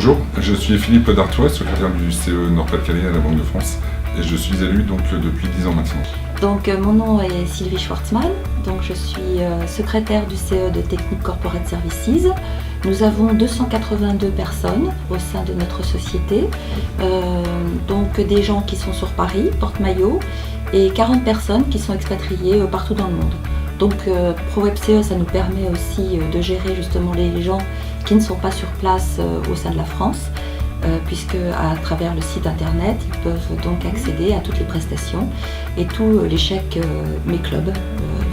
Bonjour, je suis Philippe Dartois, secrétaire du CE Nord-Pas-de-Calais à la Banque de France et je suis élu depuis 10 ans maintenant. Donc mon nom est Sylvie Schwartzmann, donc je suis secrétaire du CE de Technic Corporate Services. Nous avons 282 personnes au sein de notre société, donc des gens qui sont sur Paris, porte-maillot, et 40 personnes qui sont expatriées partout dans le monde. Donc ProWebCE, ça nous permet aussi de gérer justement les gens qui ne sont pas sur place au sein de la France, puisque à travers le site internet, ils peuvent donc accéder à toutes les prestations et tous les chèques Mes Clubs,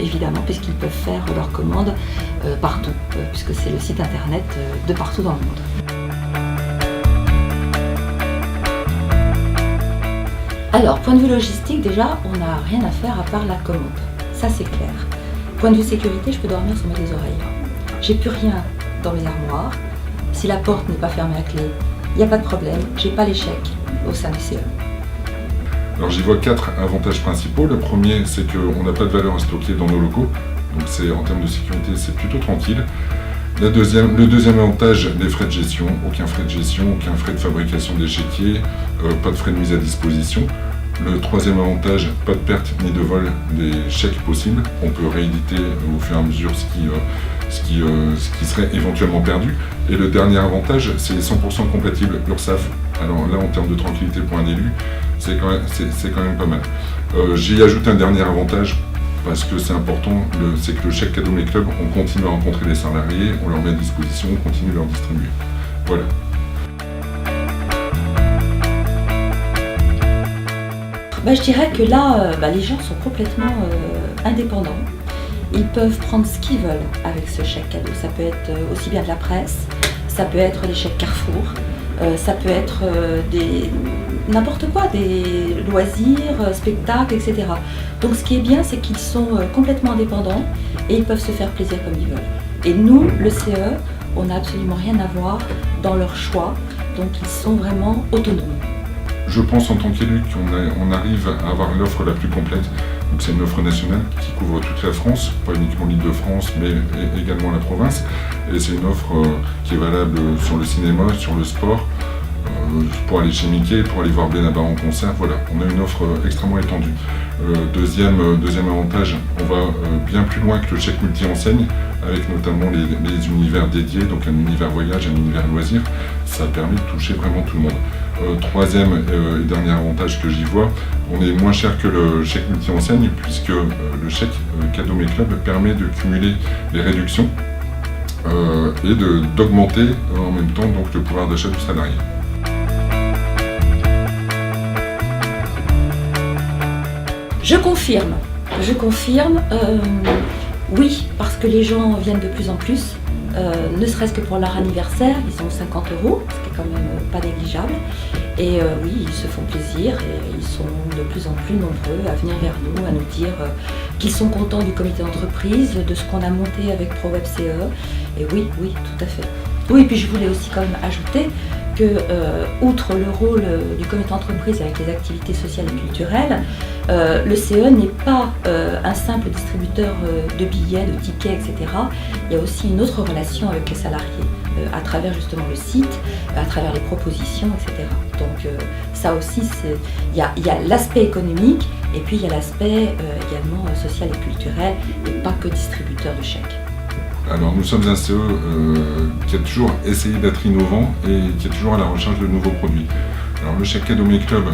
évidemment, puisqu'ils peuvent faire leurs commandes partout, puisque c'est le site internet de partout dans le monde. Alors, point de vue logistique, déjà, on n'a rien à faire à part la commande, ça c'est clair. Point de vue sécurité, je peux dormir sur mes deux oreilles. J'ai plus rien dans mes armoires. Si la porte n'est pas fermée à clé, il n'y a pas de problème, j'ai pas l'échec au sein du CE. Alors j'y vois 4 avantages principaux. Le premier, c'est qu'on n'a pas de valeur à stocker dans nos locaux, donc c'est en termes de sécurité, c'est plutôt tranquille. Le deuxième avantage, les frais de gestion, aucun frais de gestion, aucun frais de fabrication d'échiquiers, pas de frais de mise à disposition. Le troisième avantage, pas de perte ni de vol des chèques possibles. On peut rééditer au fur et à mesure ce qui serait éventuellement perdu. Et le dernier avantage, c'est 100% compatible URSSAF. Alors là, en termes de tranquillité pour un élu, c'est quand même pas mal. J'y ajoute un dernier avantage, parce que c'est important, c'est que le chèque cadeau Mes Clubs, on continue à rencontrer les salariés, on leur met à disposition, on continue à leur distribuer. Voilà. Je dirais que là, les gens sont complètement indépendants. Ils peuvent prendre ce qu'ils veulent avec ce chèque cadeau. Ça peut être aussi bien de la presse, ça peut être des chèques Carrefour, ça peut être n'importe quoi, des loisirs, spectacles, etc. Donc ce qui est bien, c'est qu'ils sont complètement indépendants et ils peuvent se faire plaisir comme ils veulent. Et nous, le CE, on n'a absolument rien à voir dans leur choix, donc ils sont vraiment autonomes. Je pense en tant qu'élu qu'on arrive à avoir l'offre la plus complète. Donc c'est une offre nationale qui couvre toute la France, pas uniquement l'Île-de-France, mais également la province. Et c'est une offre qui est valable sur le cinéma, sur le sport, pour aller chez Mickey, pour aller voir Benabar en concert. Voilà, on a une offre extrêmement étendue. Deuxième avantage, on va bien plus loin que le chèque multi-enseigne, avec notamment les univers dédiés, donc un univers voyage, un univers loisir. Ça permet de toucher vraiment tout le monde. Troisième et dernier avantage que j'y vois, on est moins cher que le chèque multi-enseigne, puisque le chèque cadeau Mes Clubs permet de cumuler les réductions et d'augmenter en même temps donc, le pouvoir d'achat du salarié. Je confirme, oui, parce que les gens viennent de plus en plus, ne serait-ce que pour leur anniversaire, ils ont 50 €, ce qui est quand même pas négligeable. Et oui, ils se font plaisir et ils sont de plus en plus nombreux à venir vers nous, à nous dire qu'ils sont contents du comité d'entreprise, de ce qu'on a monté avec ProWebCE. Et oui, tout à fait. Oui, et puis je voulais aussi quand même ajouter que, outre le rôle du comité d'entreprise avec les activités sociales et culturelles, le CE n'est pas un simple distributeur de billets, de tickets, etc. Il y a aussi une autre relation avec les salariés, à travers justement le site, à travers les propositions, etc. Donc ça aussi, il y a l'aspect économique et puis il y a l'aspect également social et culturel et pas que distributeur de chèques. Alors nous sommes un CE qui a toujours essayé d'être innovant et qui est toujours à la recherche de nouveaux produits. Alors le chèque cadeau Mes Clubs,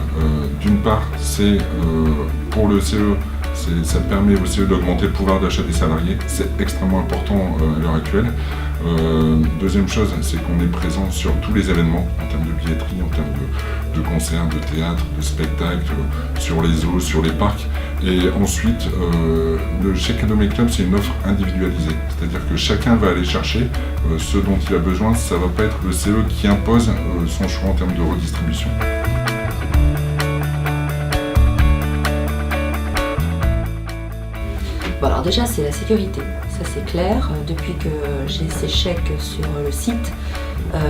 d'une part, c'est pour le CE, ça permet au CE d'augmenter le pouvoir d'achat des salariés, c'est extrêmement important à l'heure actuelle. Deuxième chose, c'est qu'on est présent sur tous les événements, en termes de billetterie, en termes de concerts, de théâtre, de spectacles, sur les eaux, sur les parcs. Et ensuite, le chèque cadeau Mes Clubs, c'est une offre individualisée. C'est-à-dire que chacun va aller chercher ce dont il a besoin. Ça ne va pas être le CE qui impose son choix en termes de redistribution. Bon, alors déjà, c'est la sécurité, ça c'est clair. Depuis que j'ai ces chèques sur le site,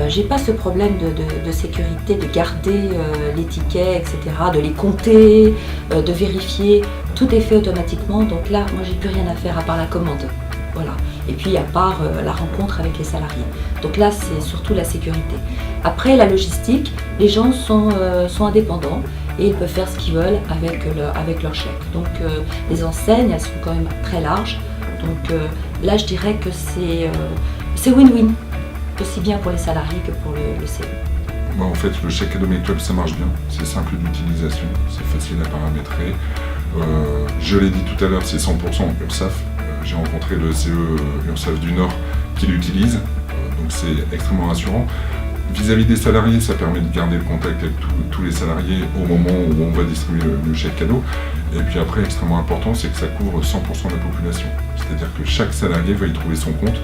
j'ai pas ce problème de sécurité, de garder les tickets, etc., de les compter, de vérifier. Tout est fait automatiquement, donc là, moi j'ai plus rien à faire à part la commande. Voilà. et puis à part la rencontre avec les salariés. Donc là, c'est surtout la sécurité. Après, la logistique, les gens sont indépendants et ils peuvent faire ce qu'ils veulent avec leur chèque. Donc les enseignes, elles sont quand même très larges. Donc là, je dirais que c'est win-win, aussi bien pour les salariés que pour le CE. Bon, en fait, le chèque cadeau Mes Clubs, ça marche bien. C'est simple d'utilisation, c'est facile à paramétrer. Je l'ai dit tout à l'heure, c'est 100% URSSAF. J'ai rencontré le CE URSSAF du Nord qui l'utilise, donc c'est extrêmement rassurant. Vis-à-vis des salariés, ça permet de garder le contact avec tous les salariés au moment où on va distribuer le chèque cadeau. Et puis après, extrêmement important, c'est que ça couvre 100% de la population. C'est-à-dire que chaque salarié va y trouver son compte,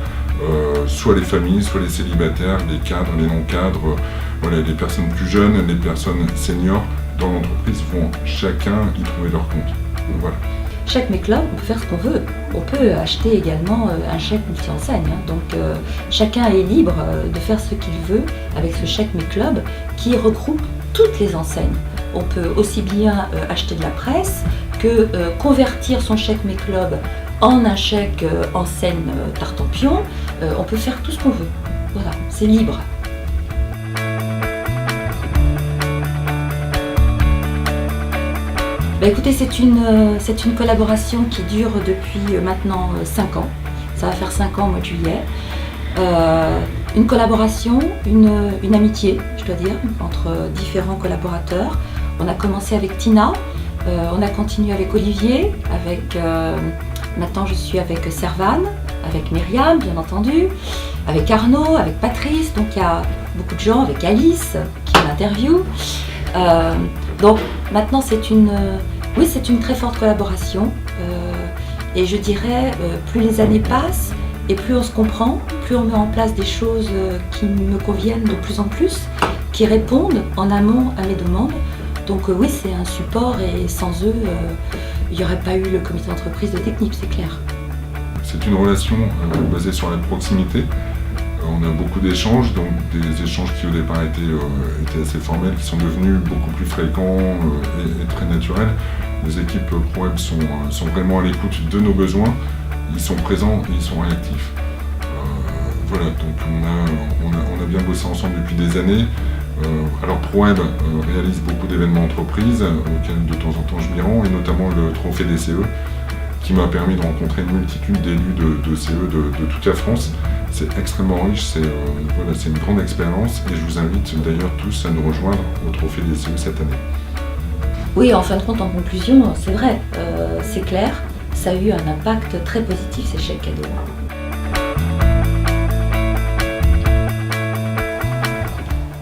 soit les familles, soit les célibataires, les cadres, les non-cadres, voilà, les personnes plus jeunes, les personnes seniors dans l'entreprise vont chacun y trouver leur compte. Voilà. Chèque Mes Clubs, on peut faire ce qu'on veut. On peut acheter également un chèque multi-enseigne. Donc chacun est libre de faire ce qu'il veut avec ce chèque Mes Clubs qui regroupe toutes les enseignes. On peut aussi bien acheter de la presse que convertir son chèque Mes Clubs en un chèque enseigne Tartampion. On peut faire tout ce qu'on veut. Voilà, c'est libre. Bah écoutez, c'est une collaboration qui dure depuis maintenant 5 ans. Ça va faire 5 ans au mois de juillet. Une collaboration, une amitié, je dois dire, entre différents collaborateurs. On a commencé avec Tina, on a continué avec Olivier, maintenant je suis avec Servane, avec Myriam bien entendu, avec Arnaud, avec Patrice, donc il y a beaucoup de gens, avec Alice qui m'interviewe. Donc maintenant c'est une très forte collaboration et je dirais plus les années passent et plus on se comprend, plus on met en place des choses qui me conviennent de plus en plus, qui répondent en amont à mes demandes. Donc oui, c'est un support et sans eux, il n'y aurait pas eu le comité d'entreprise de technique, c'est clair. C'est une relation basée sur la proximité. On a beaucoup d'échanges, donc des échanges qui au départ étaient assez formels, qui sont devenus beaucoup plus fréquents et très naturels. Les équipes ProWeb sont vraiment à l'écoute de nos besoins, ils sont présents et ils sont réactifs. Voilà, donc on a bien bossé ensemble depuis des années. Alors ProWeb réalise beaucoup d'événements entreprises auxquels de temps en temps je m'y rends, et notamment le trophée des CE, qui m'a permis de rencontrer une multitude d'élus de CE de toute la France. C'est extrêmement riche, c'est une grande expérience et je vous invite d'ailleurs tous à nous rejoindre au Trophée des CE cette année. Oui, en fin de compte, en conclusion, c'est vrai, c'est clair, ça a eu un impact très positif ces chèques cadeaux.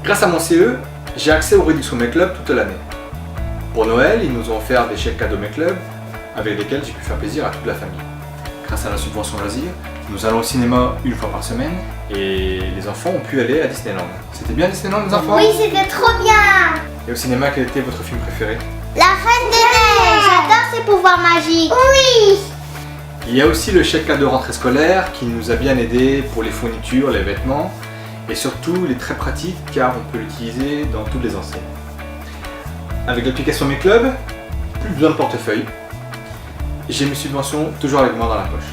Grâce à mon CE, j'ai accès aux réductions Mes Clubs toute l'année. Pour Noël, ils nous ont offert des chèques cadeaux Mes Clubs avec lesquels j'ai pu faire plaisir à toute la famille. Grâce à la subvention loisirs, nous allons au cinéma une fois par semaine et les enfants ont pu aller à Disneyland. C'était bien Disneyland, les enfants? Oui, c'était trop bien! Et au cinéma, quel était votre film préféré? La Reine des Neiges! J'adore ses pouvoirs magiques! Oui! Il y a aussi le chèque cadeau rentrée scolaire qui nous a bien aidés pour les fournitures, les vêtements et surtout il est très pratique car on peut l'utiliser dans toutes les enseignes. Avec l'application Mes Clubs, plus besoin de portefeuille. J'ai mes subventions toujours avec moi dans la poche.